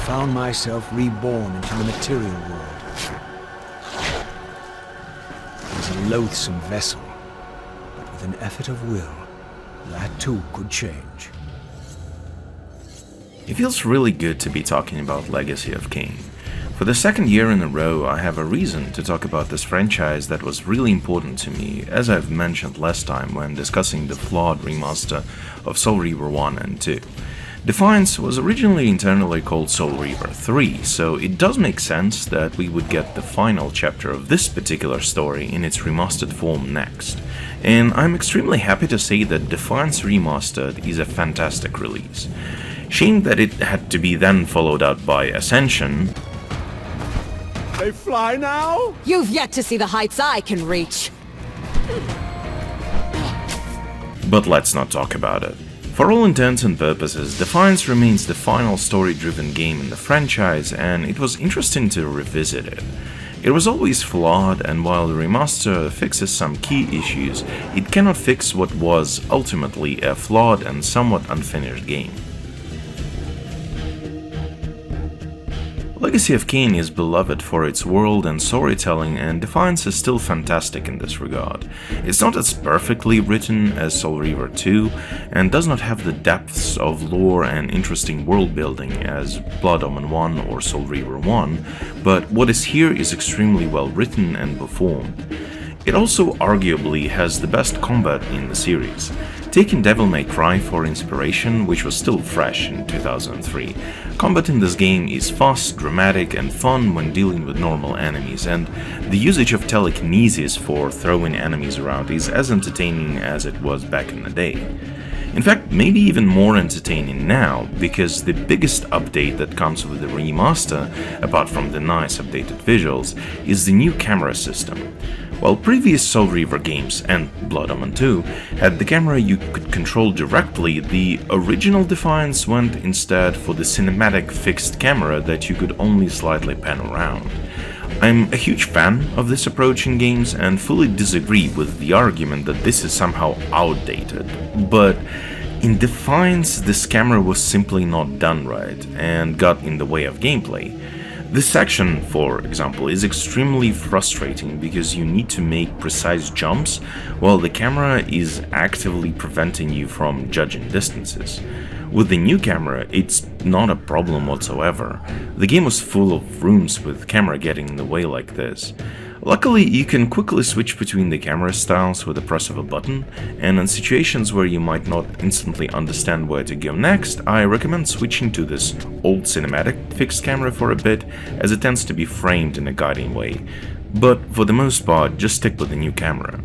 found myself reborn into the material world. I was a loathsome vessel, but with an effort of will, that too could change. It feels really good to be talking about Legacy of Kain. For the second year in a row, I have a reason to talk about this franchise that was really important to me, as I've mentioned last time when discussing the flawed remaster of Soul Reaver 1 and 2. Defiance was originally internally called Soul Reaver 3, so it does make sense that we would get the final chapter of this particular story in its remastered form next. And I'm extremely happy to say that Defiance Remastered is a fantastic release. Shame that it had to be then followed up by Ascension. They fly now? You've yet to see the heights I can reach. But let's not talk about it. For all intents and purposes, Defiance remains the final story-driven game in the franchise, and it was interesting to revisit it. It was always flawed, and while the remaster fixes some key issues, it cannot fix what was ultimately a flawed and somewhat unfinished game. Legacy of Kain is beloved for its world and storytelling, and Defiance is still fantastic in this regard. It's not as perfectly written as Soul Reaver 2, and does not have the depths of lore and interesting world building as Blood Omen 1 or Soul Reaver 1, but what is here is extremely well written and performed. It also arguably has the best combat in the series. Taking Devil May Cry for inspiration, which was still fresh in 2003, combat in this game is fast, dramatic, and fun when dealing with normal enemies, and the usage of telekinesis for throwing enemies around is as entertaining as it was back in the day. In fact, maybe even more entertaining now, because the biggest update that comes with the remaster, apart from the nice updated visuals, is the new camera system. While previous Soul Reaver games, and Blood Omen 2, had the camera you could control directly, the original Defiance went instead for the cinematic fixed camera that you could only slightly pan around. I'm a huge fan of this approach in games and fully disagree with the argument that this is somehow outdated, but in Defiance this camera was simply not done right and got in the way of gameplay. This section, for example, is extremely frustrating because you need to make precise jumps while the camera is actively preventing you from judging distances. With the new camera, it's not a problem whatsoever. The game was full of rooms with camera getting in the way like this. Luckily, you can quickly switch between the camera styles with the press of a button, and in situations where you might not instantly understand where to go next, I recommend switching to this old cinematic fixed camera for a bit, as it tends to be framed in a guiding way, but for the most part, just stick with the new camera.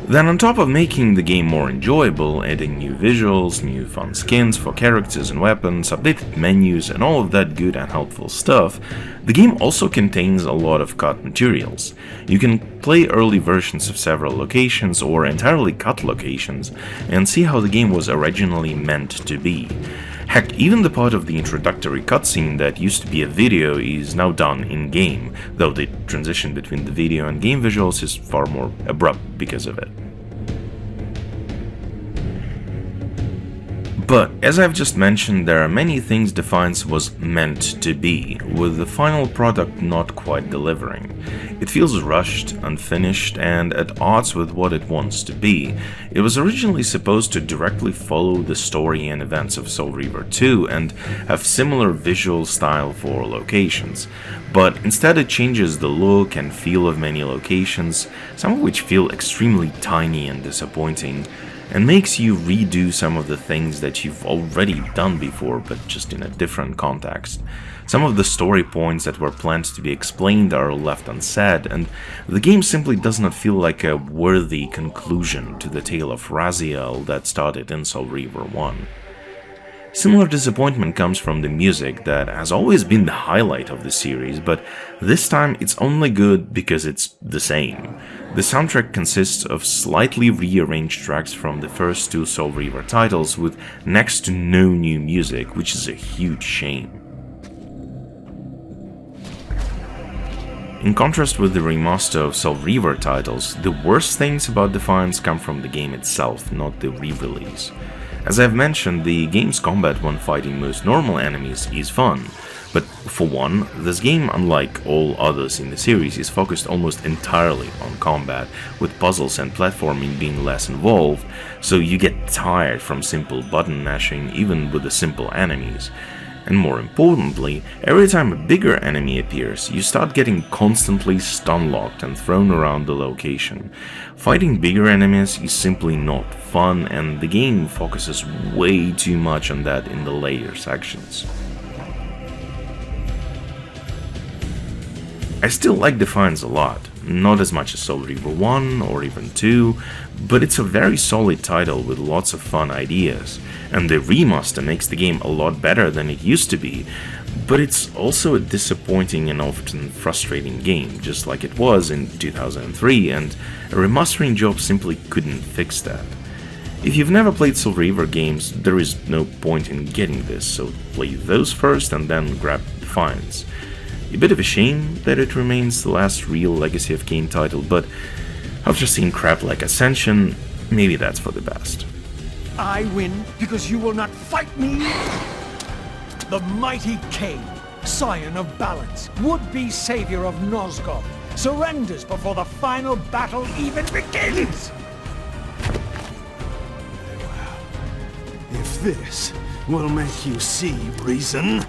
Then on top of making the game more enjoyable, adding new visuals, new fun skins for characters and weapons, updated menus and all of that good and helpful stuff, the game also contains a lot of cut materials. You can play early versions of several locations or entirely cut locations and see how the game was originally meant to be. Heck, even the part of the introductory cutscene that used to be a video is now done in-game, though the transition between the video and game visuals is far more abrupt because of it. But, as I've just mentioned, there are many things Defiance was meant to be, with the final product not quite delivering. It feels rushed, unfinished, and at odds with what it wants to be. It was originally supposed to directly follow the story and events of Soul Reaver 2 and have similar visual style for locations, but instead it changes the look and feel of many locations, some of which feel extremely tiny and disappointing, and makes you redo some of the things that you've already done before, but just in a different context. Some of the story points that were planned to be explained are left unsaid, and the game simply does not feel like a worthy conclusion to the tale of Raziel that started in Soul Reaver 1. Similar disappointment comes from the music that has always been the highlight of the series, but this time it's only good because it's the same. The soundtrack consists of slightly rearranged tracks from the first two Soul Reaver titles with next to no new music, which is a huge shame. In contrast with the remaster of Soul Reaver titles, the worst things about Defiance come from the game itself, not the re-release. As I've mentioned, the game's combat when fighting most normal enemies is fun, But for one, this game, unlike all others in the series, is focused almost entirely on combat, with puzzles and platforming being less involved, so you get tired from simple button mashing even with the simple enemies. And more importantly, every time a bigger enemy appears, you start getting constantly stun-locked and thrown around the location. Fighting bigger enemies is simply not fun, and the game focuses way too much on that in the later sections. I still like Defiance a lot, not as much as Soul Reaver 1 or even 2, but it's a very solid title with lots of fun ideas, and the remaster makes the game a lot better than it used to be, but it's also a disappointing and often frustrating game, just like it was in 2003, and a remastering job simply couldn't fix that. If you've never played Soul Reaver games, there is no point in getting this, so play those first and then grab Defiance. A bit of a shame that it remains the last real Legacy of Kain title, but after seeing crap like Ascension, maybe that's for the best. I win because you will not fight me? The mighty Kain, scion of balance, would-be savior of Nosgoth, surrenders before the final battle even begins! If this will make you see reason...